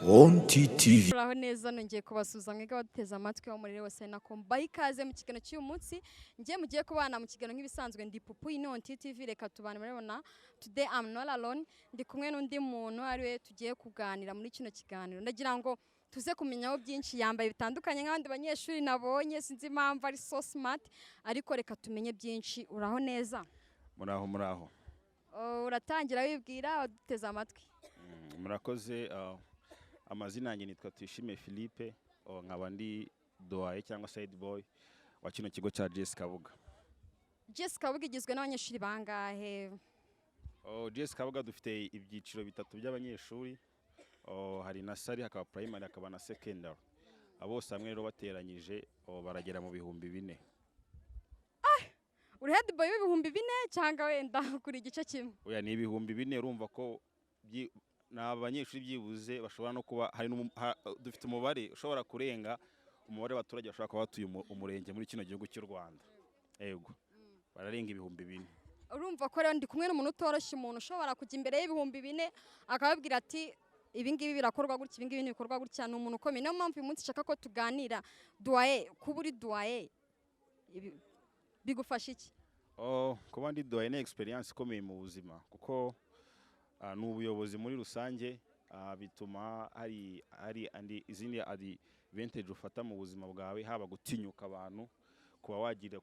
On TTV. Muraho neza nongeye kubasuza mwega baduteze amatwi wo muri wose nakomba ikaze mu kigano cy'uyu munsi ngiye mugiye kubana mu kigano nk'ibisanzwe ndi Pupu ino on TTV reka tubana murabona today I'm not alone ndi kumwe n'undi muntu ariwe tugiye kuganira muri kino kiganiro ndagira ngo tuze kumenyaho byinshi yambaye bitandukanye nk'abandi banyeshuri nabonye sinzi impamvu ari so smart ariko reka tumenye byinshi uraho neza muraho uratangira wibwira baduteze amatwi murakoze amazina yanjye nitwa Tuyishime Philippe nkaba ndi doaye cyangwa side boy wa kino kigo cya JS Kabuga. JS Kabuga igizwe n'abanyeshuri bangahe? JS Kabuga dufite ibyiciro bitatu by'abanyeshuri, hari nasari hakaba primary hakaba na secondary. Abose hamwe rero bateranyije baragera mu bihumbi 4. Uri head boy w'ibihumbi 4 cyangwa wenda kuri igice kimwe? Oya ni ibihumbi 4 urumva ko n'abanyeshuri byibuze bashobora no kuba hari dufite umubare ushobora kurenga umubare w'abaturage bashobora kuba batuye umurenge muri kino gihugu cy'u Rwanda. Yego bararenga ibihumbi 4. Urumva ko rero ndi kumwe n'umuntu utoroshye, umuntu ushobora kujya imbere y'ibihumbi 4 akababwira ati ibi ngibi birakorwa gutya ibi ngibi bikorwa gutya. Ni umuntu ukomeye. Niyo mpamvu uyu munsi nshaka ko tuganira doaye, kuba uri doaye bigufasha iki? Kuba ndi doaye ni experience ikomeye mu buzima kuko n'ubuyobozi muri rusange bituma hari izindi advantage ufata mu buzima bwawe, haba gutinyuka abantu, kuba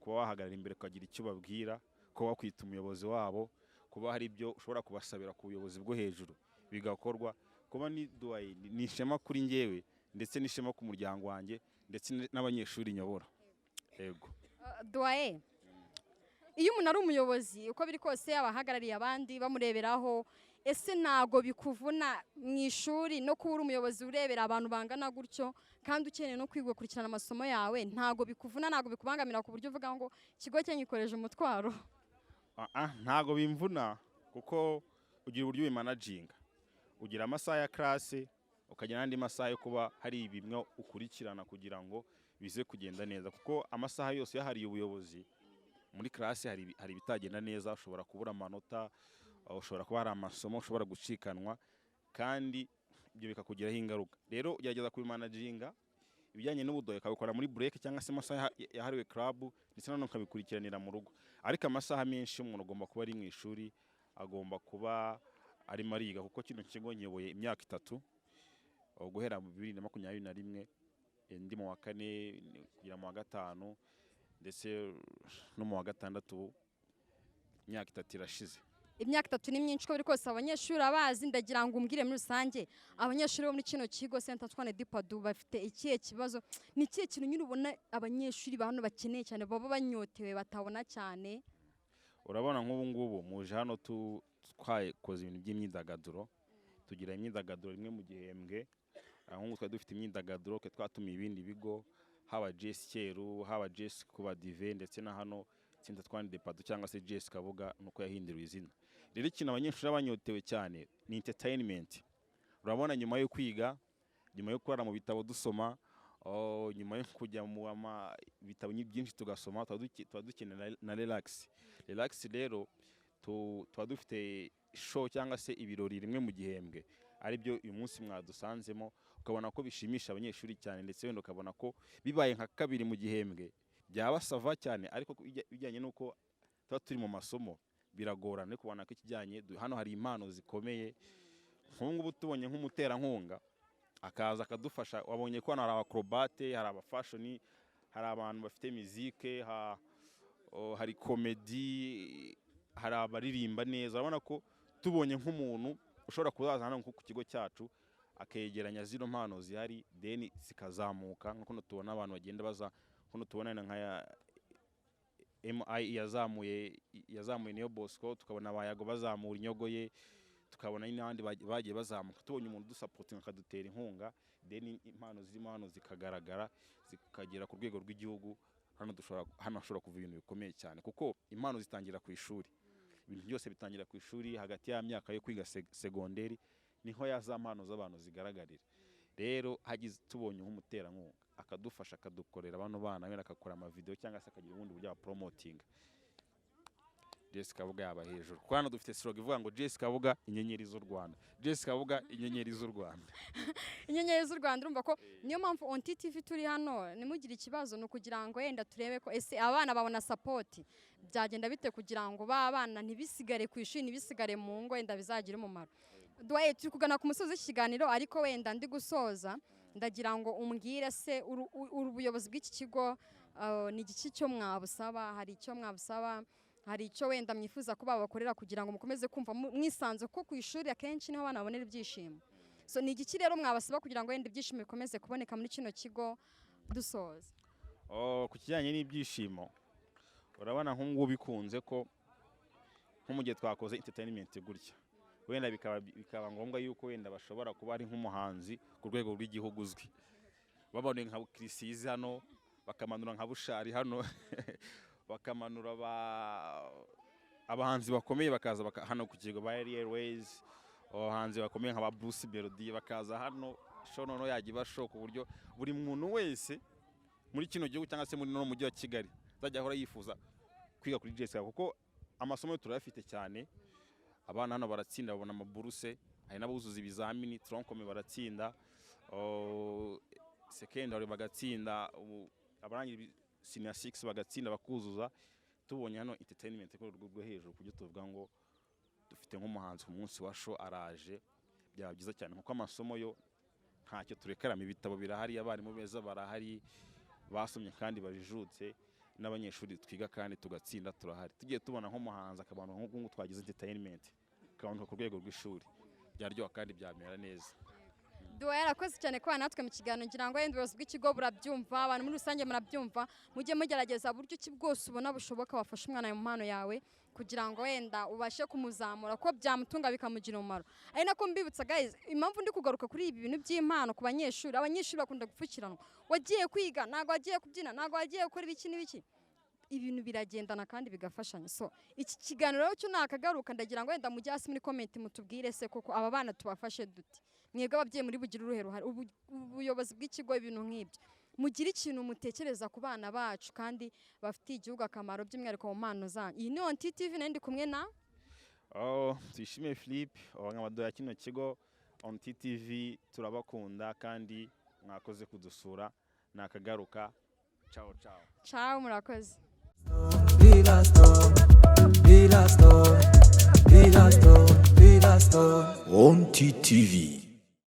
wahagarara imbere ukagira icyo babwira, kuba wakwita umuyobozi wabo, kuba hari ibyo ushobora kubasabira ku buyobozi bwo hejuru bigakorwa. Kuba ni doaye ni ishema kuri njyewe ndetse n'ishema ku muryango wanjye ndetse n'abanyeshuri nyobora. Yego doaye iyo umuntu ari umuyobozi uko biri kose abahagarariye abandi bamureberaho, ese nago bikuvuna mu ishuri no kuba uri umuyobozi urebera abantu bangana gutyo kandi ukeneye no kwigukurikirana amasomo yawe, ntago bikuvuna nago bikubangamira ku buryo uvuga ngo ikigo cye nyikoreje umutwaro? Ntago bimvuna kuko ugira uburyo bimanaginga, ugira amasaha ya class ukagira n'andi masaha yo kuba hari ibimwe ukurikirana kugira ngo bize kugenda neza, kuko amasaha yose yahariye ubuyobozi muri class hari bitagenda neza, ushobora kubura amanota, ushobora kuba hari amasomo ushobora gucikanwa kandi ibyo bikakugiraho ingaruka. Rero ugerageza kubimanaginga ibijyanye n'ubudoye ukabikora muri break cyangwa se amasaha yahariwe club ndetse nanone ukabikurikiranira mu rugo, ariko amasaha menshi umuntu agomba kuba ari mu ishuri, agomba kuba arimo ariga kuko kino kigo nyoboye imyaka 3 guhera mu 2021 ndi mu wa 4 kugera mu wa 5 ndetse no mu wa 6 imyaka 3 irashize. Imyaka 3 ni myinshi ko biri kose abanyeshuri abazi. Ndagira ngo umbwire muri rusange abanyeshuri bo muri kino kigo Saint Antoine du Padoue bafite ikihe kibazo, ni ikihe kintu nyine ubona abanyeshuri ba hano bakeneye cyane, baba banyotewe batabona cyane? Urabona nk'ubu ngubu muje hano twakoze ibintu by'imyidagaduro, tugira imyidagaduro rimwe mu gihembwe, nk'ubu twari dufite imyidagaduro ke twatumiye ibindi bigo, haba JS Cyeru, haba JS Kuba Dive ndetse na hano Saint Antoine du Padoue cyangwa se JS Kabuga nuko yahinduriwe izina. Rero ikintu abanyeshuri banyotewe cyane ni entertainment. Urabona nyuma yo kwiga, nyuma yo kurara mu bitabo dusoma, nyuma yo kujya mu bitabo byinshi tugasoma, tuba dukenera na relax. Relax rero tuba dufite show cyangwa se ibirori rimwe mu gihembwe, ari byo uyu munsi mwadusanzemo, ukabona ko bishimisha abanyeshuri cyane ndetse wenda ukabona ko bibaye nka 2 mu gihembwe byaba sava cyane, ariko bijyanye nuko tuba turi mu masomo biragorana no kubona ko ikijyanye hano hari impano zikomeye. Nk'ubu tubonye nk'umuterankunga akaza akadufasha, wabonye ko hano hari abacrobate, hari abafashion, hari abantu bafite musique, hari comedy, hari abaririmba neza. Urabona ko tubonye nk'umuntu ushobora kuzaza hano ku kigo cyacu akegeranya zino mpano zihari then zikazamuka, nkuko tubona abantu bagenda baza kuno tubona nka MI yazamuye Neo Bosco, tukabona abayago bazamura inyogoye, tukabona n'abandi bagiye bazamuka. Tubonye umuntu dusapotinga akadutera inkunga then impano zirimo hano zikagaragara zikagera ku rwego rw'igihugu. Hano hashobora kuva ibintu bikomeye cyane kuko impano zitangira ku ishuri, ibintu byose bitangira ku ishuri. Hagati ya myaka yo kwiga segonderi niho yaza impano z'abantu zigaragarira. Rero hagize tubonye nk'umuterankunga akadufasha akadukorera abantu bana wenda akakora ama video cyangwa se akagira ubundi buryo promoting, Jesse Kabuga yaba hejuru. Kuko hano dufite slogan ivuga ngo Jesse Kabuga inyenyeri z'u Rwanda. Jesse Kabuga inyenyeri z'u Rwanda. Inyenyeri z'u Rwanda urumva ko niyo mpamvu on TTV turi hano nimugire ikibazo no kugira ngo yenda turebe ko ese abana babona support byagenda bite kugira ngo ba bana ntibisigare ku ishuri ntibisigare mu ngo yenda bizagira umumaro. Dwaye turi kugana ku musozi w'ikiganiro ariko wenda ndi gusoza ndagira ngo umbwire se ubuyobozi bw'iki kigo ni igiki cyo mwabusaba, hari icyo mwabusaba, hari icyo wenda mwifuza ko babakorera kugira ngo mukomeze kumva mwisanze ko ku ishuri akenshi niho abana babonera ibyishimo. So ni igiki rero mwabasaba kugira ngo wenda ibyishimo bikomeze kuboneka muri kino kigo dusoza? Ku kijyanye n'ibyishimo urabona nk'ubu bikunze ko nko mu gihe twakoze entertainment gutya wenda bikaba ngombwa yuko wenda bashobora kuba ari nk'umuhanzi ku rwego rw'igihugu uzwi, babone nka Krisizi hano bakamanura nka Bushari hano bakamanura abahanzi bakomeye bakaza hano ku kigo ba Airways, abahanzi bakomeye nka ba Bruce Melody bakaza hano shonono yagiba show ku buryo buri muntu wese muri kino gihugu cyangwa se muri no mujyi wa Kigali zajya ahora yifuza kwiga kuri Jesse kuko amasomo turayafite cyane. Abana hano baratsinda babona amaburuse, hari n'abuzuza ibizamini tronkome baratsinda, secondary bagatsinda, abarangira senior 6 bagatsinda bakuzuza. Tubonye hano entertainment ko rwo hejuru kujya tuvuga ngo dufite nk'umuhanzi ku munsi wa show araje, byaba byiza cyane kuko amasomo yo ntacyo turekaramo, ibitabo birahari, abarimu beza barahari basomye kandi barijutse, n'abanyeshuri twiga kandi tugatsinda turahari. Tugiye tubona nk'umuhanzi akabantu nk'uko twagize entertainment kandi ku rwego rw'ishuri byaryo kandi byamera neza. Duwa yarakoze cyane kwa natwe mu kiganiro ngira ngo yenda ubuyobozi bw'ikigo burabyumva, abantu muri rusange murabyumva, mujye mugerageza buryo ki bwose ubona bushoboka wafasha umwana mu mpano yawe kugira ngo wenda ubashe kumuzamura ko byamutunga bikamugira umumaro. Ari nako mbibutsa guys, impamvu ndi kugaruka kuri ibi bintu by'impano ku banyeshuri, abanyeshuri bakunda gupfukiranwa, wagiye kwiga nago wagiye kubyina nago wagiye gukora ibiki n'ibiki, ibintu biragendana kandi bigafashanya. So iki kiganiro cyo nakagaruka ndagira ngo wenda mujye hasi muri comment mutubwire se koko aba bana tubafashe dute, mwebwe ababyeyi muri bugira uruhero hari ubuyobozi bw'ikigo ibintu nk'ibyo mugira ikintu mutekereza ku bana bacu kandi bafitiye igihugu akamaro by'umwihariko mu mpano zanyu. Iyi ni on TTV nandi kumwe na Tuyishime Philippe abanyamadora ya kino kigo on TTV, turabakunda kandi mwakoze kudusura, nakagaruka. Ciao ciao ciao, murakoze. On TTV.